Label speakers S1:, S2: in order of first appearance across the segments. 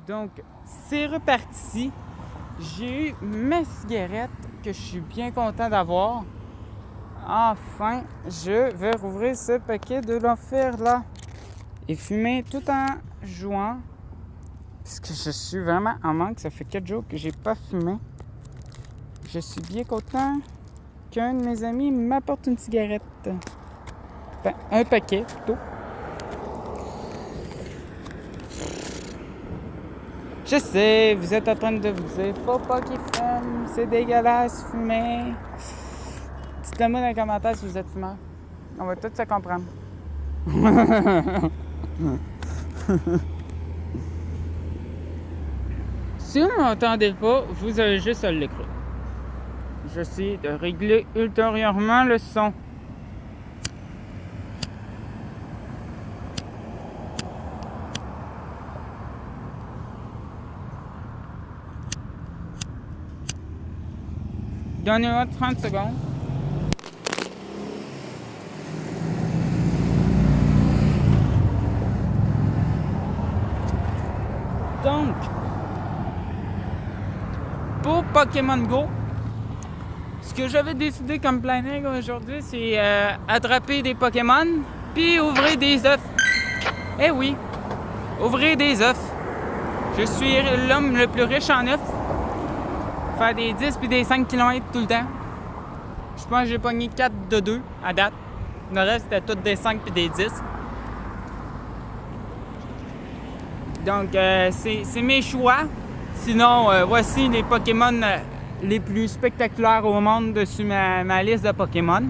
S1: Donc, c'est reparti. J'ai eu ma cigarette que je suis bien content d'avoir. Enfin, je vais rouvrir ce paquet de l'enfer là et fumer tout en jouant. Parce que je suis vraiment en manque. Ça fait 4 jours que j'ai pas fumé. Je suis bien content qu'un de mes amis m'apporte une cigarette. Enfin, un paquet plutôt. Je sais, vous êtes en train de vous dire, faut pas qu'il fume, c'est dégueulasse fumer. Dites-le moi dans les commentaires si vous êtes fumeur. On va tous se comprendre. Si vous ne m'entendez pas, vous avez juste à l'écouter. J'essaie de régler ultérieurement le son. Donnez-moi 30 secondes. Donc, pour Pokémon Go, ce que j'avais décidé comme planning aujourd'hui, c'est attraper des Pokémon puis ouvrir des œufs. Eh oui, ouvrir des œufs. Je suis l'homme le plus riche en œufs. Faire des 10 puis des 5 km tout le temps. Je pense que j'ai pogné 4 de 2 à date. Le reste, c'était tout des 5 puis des 10. Donc, c'est mes choix. Sinon, voici les Pokémon les plus spectaculaires au monde dessus ma liste de Pokémon.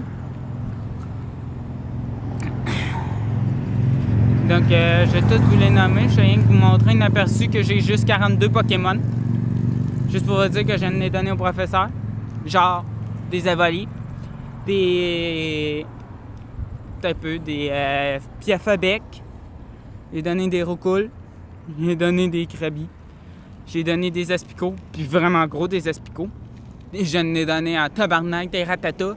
S1: Donc, je vais tous vous les nommer. Je viens de vous montrer un aperçu que j'ai juste 42 Pokémon. Juste pour vous dire que je viens de les donner au professeur. Genre, des Evoli, des Piafabec. J'ai donné des Roucoules. J'ai donné des Krabi. J'ai donné des Aspicots, puis vraiment gros des Aspicots. Et je n'ai donné en tabarnak des Rattata.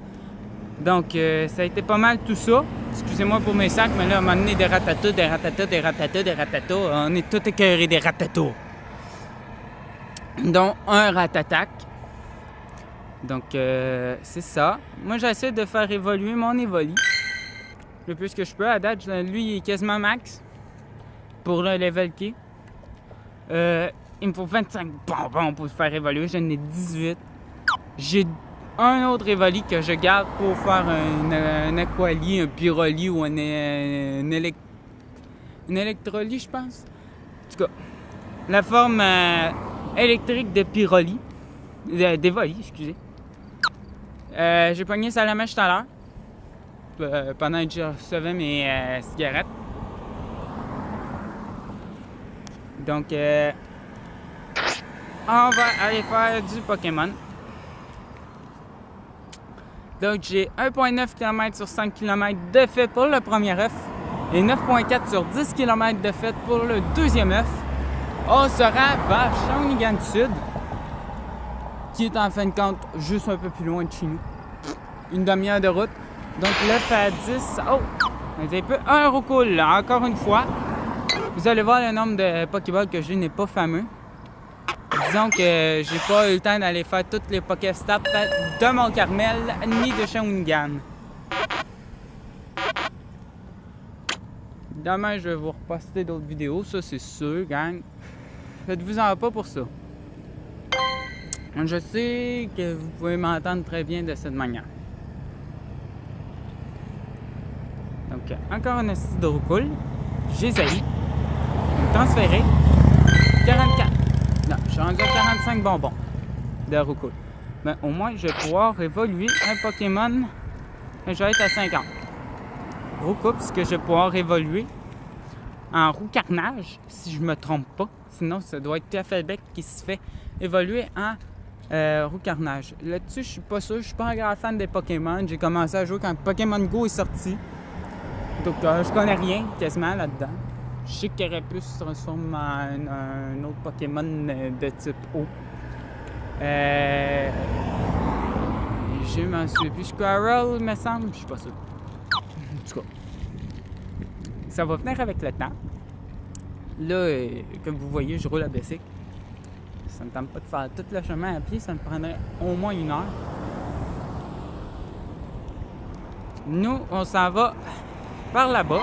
S1: Donc, ça a été pas mal tout ça. Excusez-moi pour mes sacs, mais là, à un moment donné, des Rattata. On est tous écœurés des Rattata. Dont un Ratatac. Donc, c'est ça. Moi, j'essaie de faire évoluer mon Evoli le plus que je peux. À date, lui, il est quasiment max pour le level key. Il me faut 25 bonbons pour le faire évoluer. J'en ai 18. J'ai un autre Evoli que je garde pour faire un Aquali, un Pyroli ou un Electroli, je pense. En tout cas, la forme électrique de Pyroli. D'Evoli, excusez. J'ai pogné Salamèche tout à l'heure. Pendant que je recevais mes cigarettes. Donc, on va aller faire du Pokémon. Donc, j'ai 1,9 km sur 5 km de fait pour le premier œuf et 9,4 sur 10 km de fait pour le deuxième œuf. On sera vers Shawinigan Sud, qui est en fin de compte juste un peu plus loin de chez nous. Une demi-heure de route. Donc, l'œuf à 10. Oh! Un Roucoule, encore une fois. Vous allez voir, le nombre de Pokéballs que j'ai n'est pas fameux. Disons que j'ai pas eu le temps d'aller faire toutes les Pokéstops de Mont-Carmel ni de Shawinigan. Demain, je vais vous reposter d'autres vidéos, ça c'est sûr, gang. Faites-vous-en pas pour ça. Je sais que vous pouvez m'entendre très bien de cette manière. Donc, encore un acide de Roucoule. J'ai zaï. Transféré. 44. Non, je suis rendu à 45 bonbons de Roucoule. Mais au moins, je vais pouvoir évoluer un Pokémon. Je vais être à 50. Roucoupe, parce que je vais pouvoir évoluer en Roucarnage, si je me trompe pas. Sinon, ça doit être Piafabec qui se fait évoluer en Roucarnage. Là-dessus, je suis pas sûr. Je suis pas un grand fan des Pokémon. J'ai commencé à jouer quand Pokémon Go est sorti. Donc, je connais rien quasiment là-dedans. Je sais qu'il aurait pu se transformer en un autre Pokémon de type eau. Je m'en souviens plus. Squirrel, me semble. Je suis pas sûr. En tout cas, ça va venir avec le temps. Là, comme vous voyez, je roule à bicycle. Ça ne me tente pas de faire tout le chemin à pied, ça me prendrait au moins 1 heure. Nous, on s'en va par là-bas.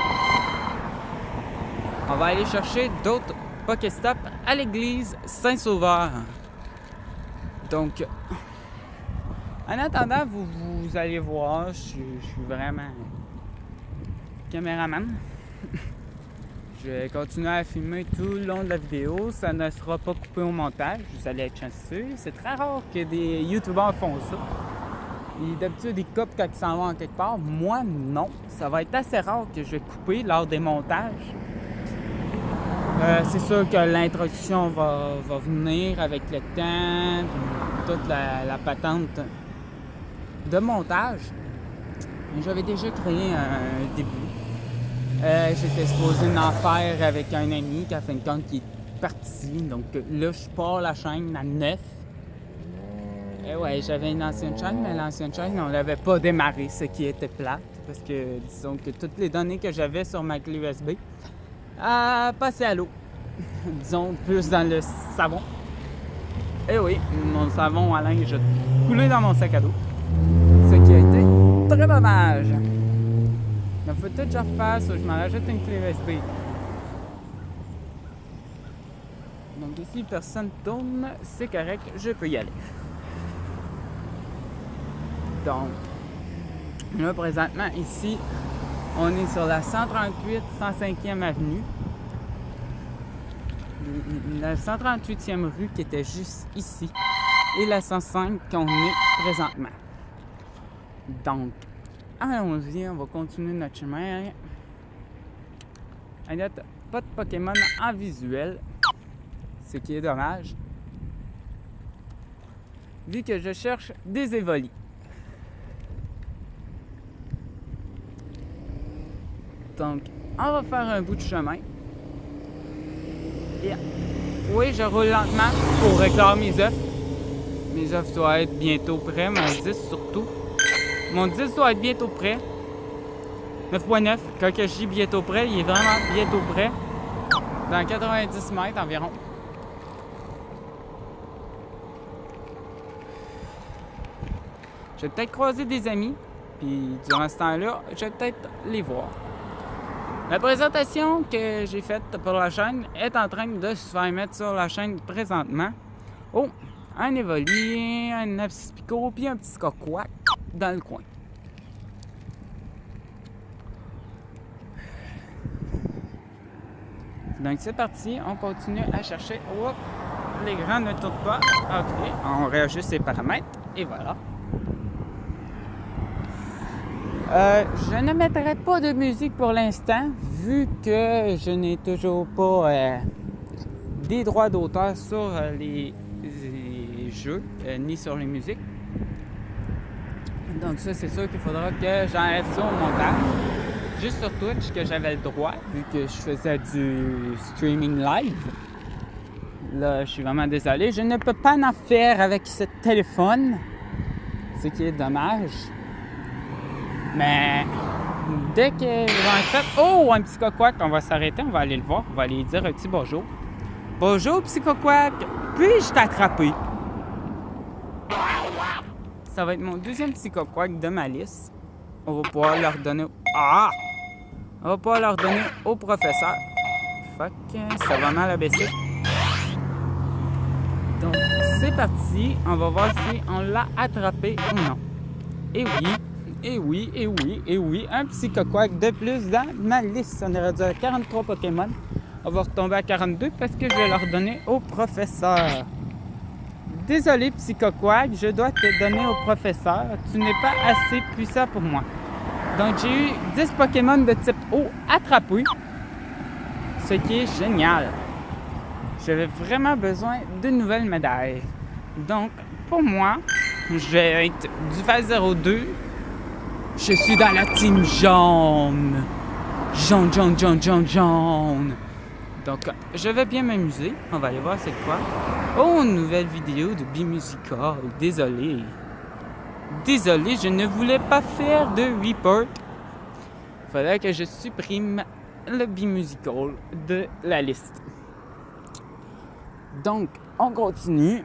S1: On va aller chercher d'autres Pokéstop à l'église Saint-Sauveur. Donc, en attendant, vous allez voir, je suis vraiment caméraman. Je vais continuer à filmer tout le long de la vidéo. Ça ne sera pas coupé au montage. Vous allez être chanceux. C'est très rare que des youtubeurs font ça. Et d'habitude, ils coupent quand ils s'en vont en quelque part. Moi, non. Ça va être assez rare que je vais couper lors des montages. C'est sûr que l'introduction va venir avec le temps, toute la patente de montage. J'avais déjà créé un début. J'étais supposé en faire avec un ami qui, à fin de compte, qui est parti. Donc là, je pars la chaîne à 9. Ouais, j'avais une ancienne chaîne, mais l'ancienne chaîne, on l'avait pas démarré, ce qui était plate. Parce que, disons que toutes les données que j'avais sur ma clé USB passaient à l'eau. Disons, plus dans le savon. Oui, mon savon à linge a coulé dans mon sac à dos. Ce qui a été très dommage. Il faut tout que je refasse, je m'en rajoute une clé USB. Donc ici, personne tourne, c'est correct, je peux y aller. Donc, là, présentement, ici, on est sur la 138, 105e avenue. La 138e rue qui était juste ici. Et la 105 qu'on est présentement. Donc, allons-y, on va continuer notre chemin. À date, pas de Pokémon en visuel, ce qui est dommage, vu que je cherche des Evoli. Donc, on va faire un bout de chemin. Et, oui, je roule lentement pour réclamer mes œufs. Mes œufs doivent être bientôt prêts, mon 10 surtout. Mon 10 doit être bientôt prêt. 9.9, quand je dis bientôt prêt, il est vraiment bientôt prêt. Dans 90 mètres environ. Je vais peut-être croiser des amis, puis durant ce temps-là, je vais peut-être les voir. La présentation que j'ai faite pour la chaîne est en train de se faire mettre sur la chaîne présentement. Oh, un Evoli, un Apsipico, puis un petit Coquac dans le coin. Donc c'est parti, on continue à chercher. Oups, les grands ne tournent pas. Ok, on réajuste ses paramètres et voilà. Je ne mettrai pas de musique pour l'instant, vu que je n'ai toujours pas des droits d'auteur sur les jeux, ni sur les musiques. Donc ça, c'est sûr qu'il faudra que j'enlève ça au montage. Juste sur Twitch que j'avais le droit, vu que je faisais du streaming live. Là, je suis vraiment désolé. Je ne peux pas en faire avec ce téléphone, ce qui est dommage. Mais dès que je vais en faire... Oh, un petit coquac, on va s'arrêter, on va aller le voir. On va aller lui dire un petit bonjour. Bonjour, petit coquac. Puis-je t'attraper? Ça va être mon deuxième petit coquac de ma liste. On va pouvoir leur donner... Ah! On va pouvoir leur donner au professeur. Fuck, ça va mal à baisser. Donc, c'est parti. On va voir si on l'a attrapé ou non. Et oui, et oui, et oui, et oui. Un petit coquac de plus dans ma liste. On est rendu à 43 Pokémon. On va retomber à 42 parce que je vais leur donner au professeur. Désolé, petit coquac, je dois te donner au professeur. Tu n'es pas assez puissant pour moi. Donc, j'ai eu 10 Pokémon de type eau attrapés, ce qui est génial. J'avais vraiment besoin d'une nouvelle médaille. Donc, pour moi, je vais être du Val 02. Je suis dans la team jaune. Jaune, jaune, jaune, jaune, jaune. Donc, je vais bien m'amuser. On va aller voir c'est quoi. Oh, une nouvelle vidéo de Bimusical. Désolé. Désolé, je ne voulais pas faire de report. Il fallait que je supprime le Bimusical de la liste. Donc, on continue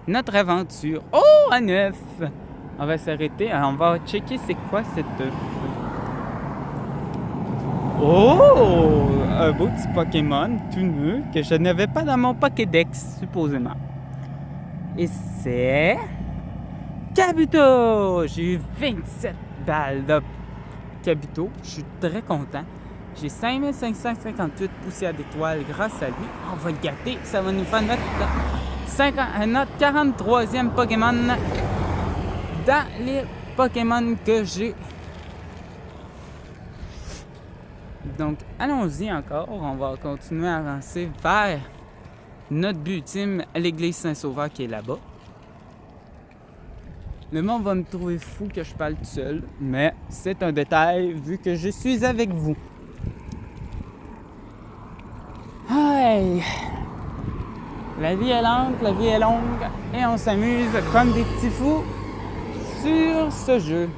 S1: notre aventure. Oh, un œuf! On va s'arrêter, on va checker c'est quoi cet œuf. Oh! Un beau petit Pokémon tout neuf que je n'avais pas dans mon Pokédex, supposément. Et c'est... Kabuto! J'ai eu 27 balles de Kabuto. Je suis très content. J'ai 5558 poussières d'étoiles grâce à lui. On va le gâter. Ça va nous faire notre 43e Pokémon dans les Pokémon que j'ai. Donc, allons-y encore. On va continuer à avancer vers notre but ultime, l'église Saint-Sauveur qui est là-bas. Le monde va me trouver fou que je parle tout seul, mais c'est un détail vu que je suis avec vous. Hey! La vie est lente, la vie est longue et on s'amuse comme des petits fous sur ce jeu.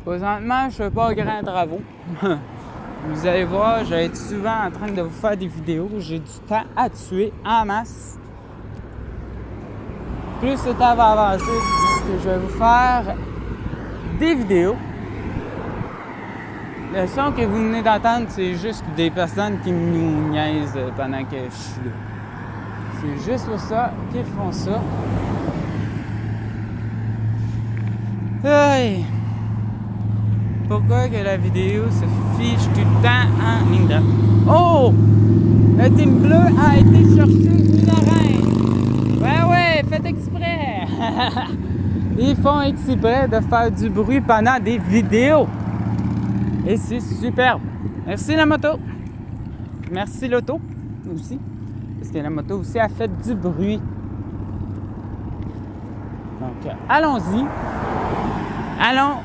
S1: Présentement, je fais pas grand travaux. Vous allez voir, je vais être souvent en train de vous faire des vidéos. J'ai du temps à tuer en masse. Plus le temps va avancer, plus que je vais vous faire des vidéos. Le son que vous venez d'entendre, c'est juste des personnes qui nous niaisent pendant que je suis là. C'est juste pour ça qu'ils font ça. Hey! Pourquoi que la vidéo se fiche tout le temps en ligne droite? Oh! Le team bleu a été chercher une arène! Ouais, faites exprès! Ils font exprès de faire du bruit pendant des vidéos! Et c'est superbe! Merci la moto! Merci l'auto aussi, parce que la moto aussi a fait du bruit. Donc, allons-y! Allons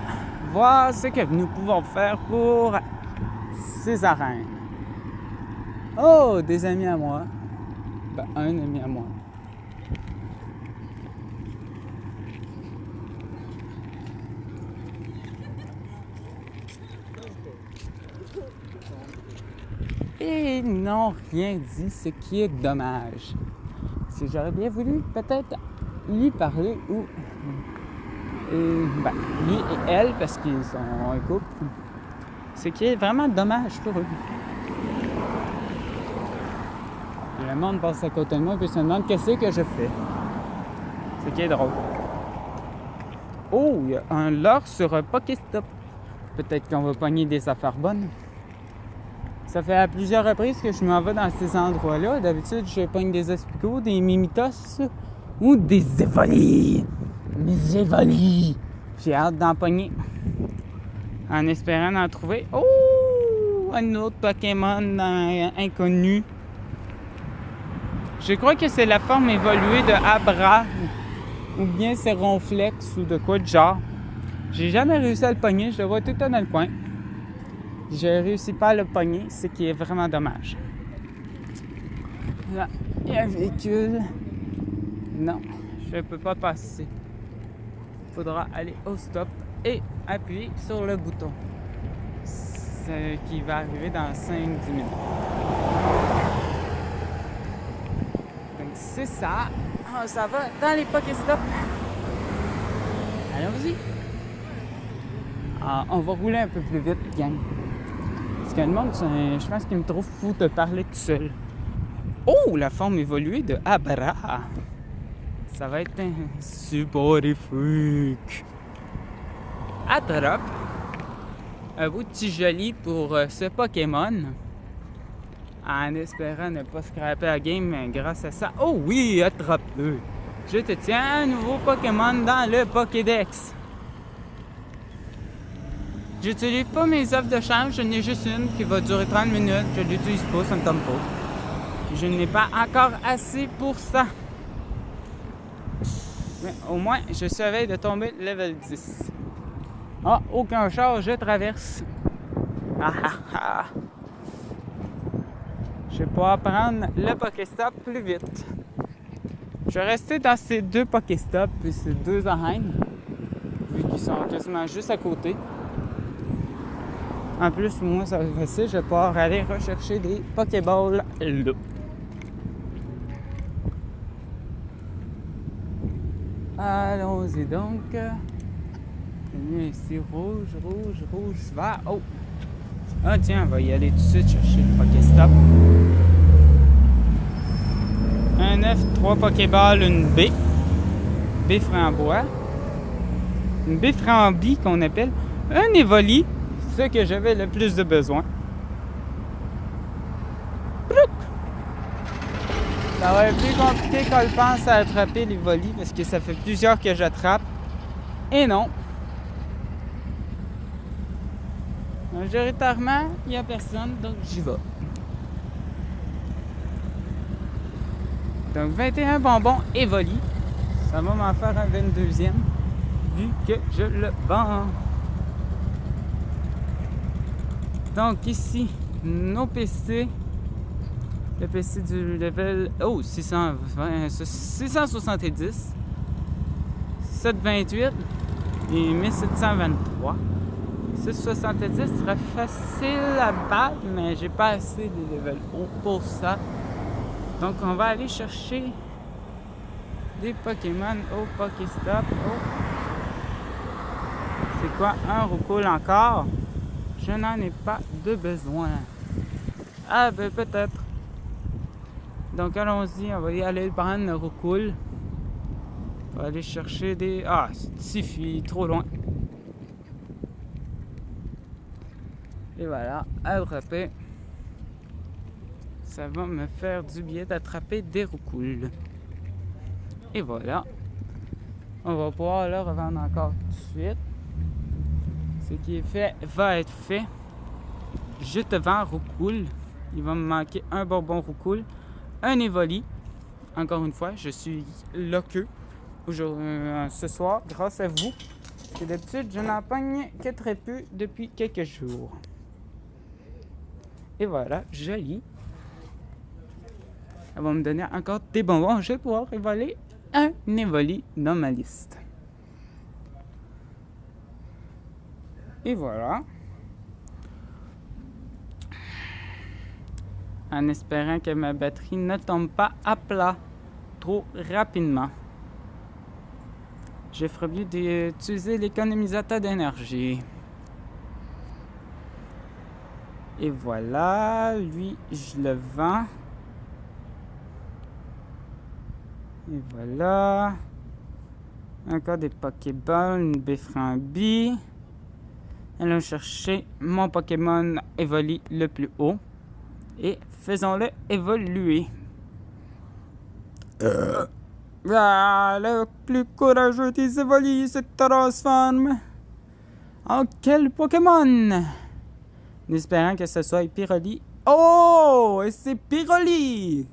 S1: voir ce que nous pouvons faire pour ces arènes. Oh, des amis à moi. Ben, un ami à moi. Et ils n'ont rien dit, ce qui est dommage. Parce que j'aurais bien voulu peut-être lui parler ou... lui et elle, parce qu'ils sont un couple. Ce qui est vraiment dommage pour eux. Le monde passe à côté de moi et se demande qu'est-ce que je fais. Ce qui est drôle. Oh, il y a un leurre sur un Pokéstop. Peut-être qu'on va pogner des affaires bonnes. Ça fait à plusieurs reprises que je m'en vais dans ces endroits-là. D'habitude, je pogne des Aspicots, des Mimitos ou des Evoli. Mes Evoli. J'ai hâte d'en pogner. En espérant en trouver. Oh! Un autre Pokémon inconnu. Je crois que c'est la forme évoluée de Abra. Ou bien c'est Ronflex ou de quoi de genre. J'ai jamais réussi à le pogner. Je le vois tout le temps dans le coin. Je réussis pas à le pogner, ce qui est vraiment dommage. Là, il y a un véhicule. Non, je ne peux pas passer. Il faudra aller au stop et appuyer sur le bouton. Ce qui va arriver dans 5-10 minutes. Donc c'est ça. Ça va dans les Pokéstops. Allons-y. On va rouler un peu plus vite, gang. Parce que le monde, je pense qu'il me trouve fou de parler tout seul. Oh, la forme évoluée de Abra. Ça va être un superifique. Attrape. Un beau petit joli pour ce Pokémon. En espérant ne pas scraper la game grâce à ça. Oh oui, attrape-le. Je te tiens un nouveau Pokémon dans le Pokédex. J'utilise pas mes offres de change, j'en ai juste une qui va durer 30 minutes. Je l'utilise pas, ça me tombe pas. Je n'ai pas encore assez pour ça. Mais au moins, je surveille de tomber level 10. Ah, aucun char, je traverse. Ah ah ah. Je vais pouvoir prendre le Pokéstop plus vite. Je vais rester dans ces deux Pokéstops et ces deux arènes, vu qu'ils sont quasiment juste à côté. En plus, moi, ça va être facile. Je vais pouvoir aller rechercher des Pokéballs là. Allons-y donc. Ici, rouge, vert. Oh! Ah tiens, on va y aller tout de suite chercher le Pokéstop. Un F, 3 Pokéballs, une B. B frambois. Une B frambie qu'on appelle. Un Evoli, ce que j'avais le plus de besoin. Plouc! Ça va être plus compliqué qu'on le pense à attraper l'Evoli parce que ça fait plusieurs que j'attrape. Et non. Majoritairement, il n'y a personne, donc j'y vais. Donc 21 bonbons Evoli. Ça va m'en faire un 22e, vu que je le vends. Donc ici, nos PC. Le PC du level... Oh, 670. 728 et 1723. 670 serait facile à battre, mais j'ai pas assez de level haut pour ça. Donc on va aller chercher des Pokémon au Pokéstop. Oh. C'est quoi un Roucoule encore? Je n'en ai pas de besoin. Ah ben peut-être. Donc allons-y, on va y aller prendre le Roucoule. On va aller chercher des... Ah, c'est suffit, trop loin. Et voilà, attraper. Ça va me faire du bien d'attraper des Roucoules. Et voilà. On va pouvoir le revendre encore tout de suite. Ce qui est fait va être fait. Je te vends Roucoule. Il va me manquer un bonbon Roucoule. Un Evoli. Encore une fois, je suis loqueux ce soir grâce à vous. Et d'habitude, je n'en pogne que très peu depuis quelques jours. Et voilà, joli. Elle va me donner encore des bonbons. Je vais pouvoir voler un Evoli dans ma liste. Et voilà. En espérant que ma batterie ne tombe pas à plat trop rapidement. Je ferai mieux d'utiliser l'économisateur d'énergie. Et voilà, lui, je le vends. Et voilà. Encore des Pokéballs, une Bframbie. Allons chercher mon Pokémon Evoli le plus haut. Et faisons-le évoluer. Le plus courageux des Evoli se transforme en quel Pokémon? En espérant que ce soit Pyroli. Oh! Et c'est Pyroli!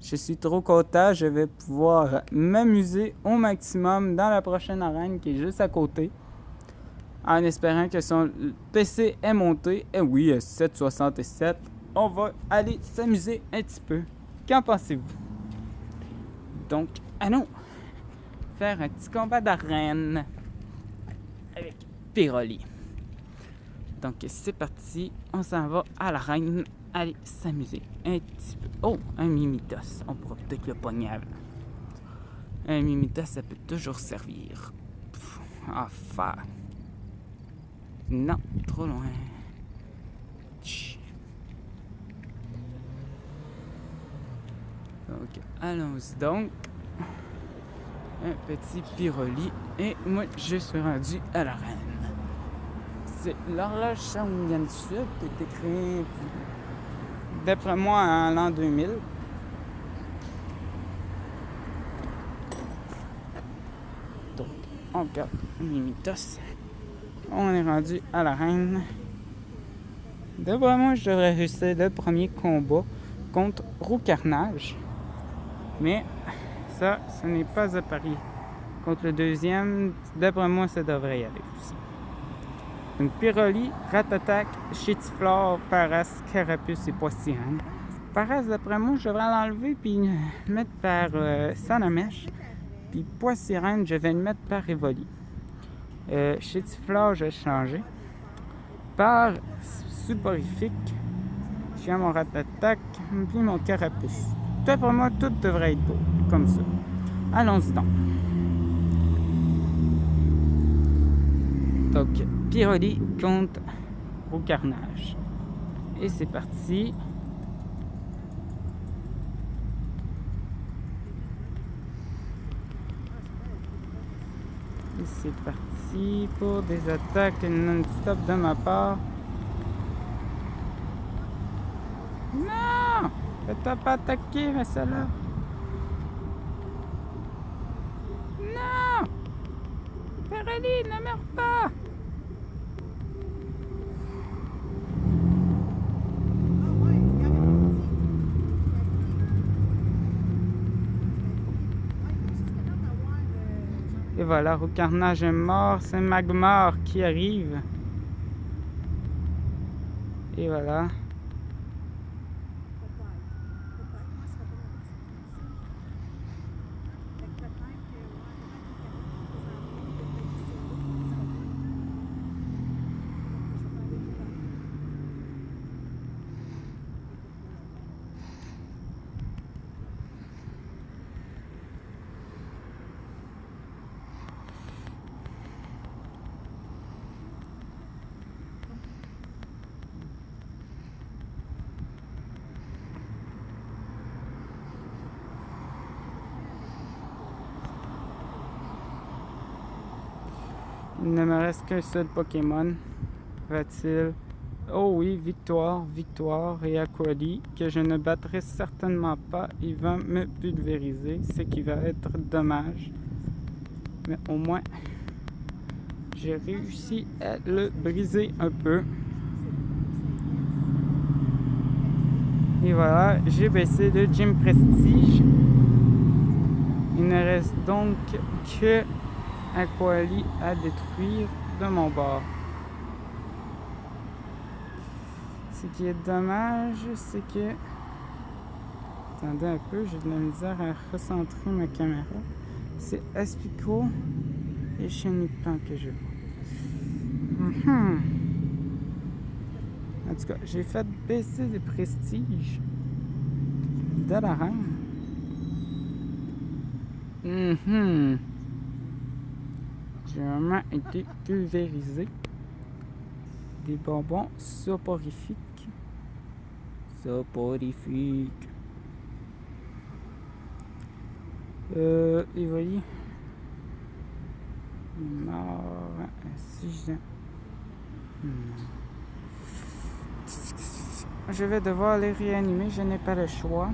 S1: Je suis trop content. Je vais pouvoir m'amuser au maximum dans la prochaine arène qui est juste à côté. En espérant que son PC est monté. Et oui, 767. On va aller s'amuser un petit peu. Qu'en pensez-vous? Donc, allons faire un petit combat d'arène avec Pyroli. Donc, c'est parti. On s'en va à l'arène. Allez s'amuser un petit peu. Oh, un Mimitos. On pourra peut-être le pogner avant. Un Mimitos, ça peut toujours servir. Enfin. Non, trop loin. Donc, allons-y donc. Un petit Pyroli. Et moi, je suis rendu à l'arène. C'est l'horloge Shawinigan Sud qui a été créée, d'après moi, en l'an 2000. Donc, on regarde Mimitos. On est rendu à l'arène. D'après moi, je devrais réussir le premier combat contre Roucarnage. Mais ça, ce n'est pas à parier. Contre le deuxième, d'après moi, ça devrait y aller aussi. Donc, Pyroli, Ratatac, Chétiflore, Paras, Carapuce et Poissirène. Paras, d'après moi, je devrais l'enlever puis le mettre par Salamèche. Puis Poissirène, je vais le mettre par Evoli. Chétiflore, je vais changer. par soporifique. J'ai mon rat-attaque, puis mon carapuce. Pour moi, tout devrait être beau, comme ça. Allons-y donc. Donc, Pyroli contre Roucarnage. Et c'est parti. Et c'est parti pour des attaques non-stop de ma part. Non! Fais-toi pas attaquer, mais celle-là. Non! Pyroli, ne meurs pas! Et voilà, Roucarnage est mort, c'est Magmar qui arrive. Et voilà. Il ne me reste qu'un seul Pokémon. Va-t-il? Oh oui, victoire, victoire. Et Aquali, que je ne battrai certainement pas. Il va me pulvériser, ce qui va être dommage. Mais au moins, j'ai réussi à le briser un peu. Et voilà, j'ai baissé le Gym Prestige. Il ne reste donc que Aquali à détruire de mon bord. Ce qui est dommage, c'est que... Attendez un peu, j'ai de la misère à recentrer ma caméra. C'est Aspico et Chenipan que je vois. En tout cas, j'ai fait baisser le prestige de la reine. J'ai vraiment été pulvérisé. Des bonbons soporifiques. Soporifiques. Et voyez. Il est mort. Si je vais devoir les réanimer, je n'ai pas le choix.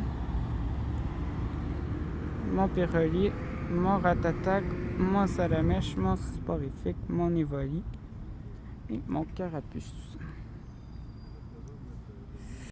S1: Mon Pyroli, mon Rat-Attaque, mon Salamèche, mon Soporifique, mon Évoli et mon Carapuce.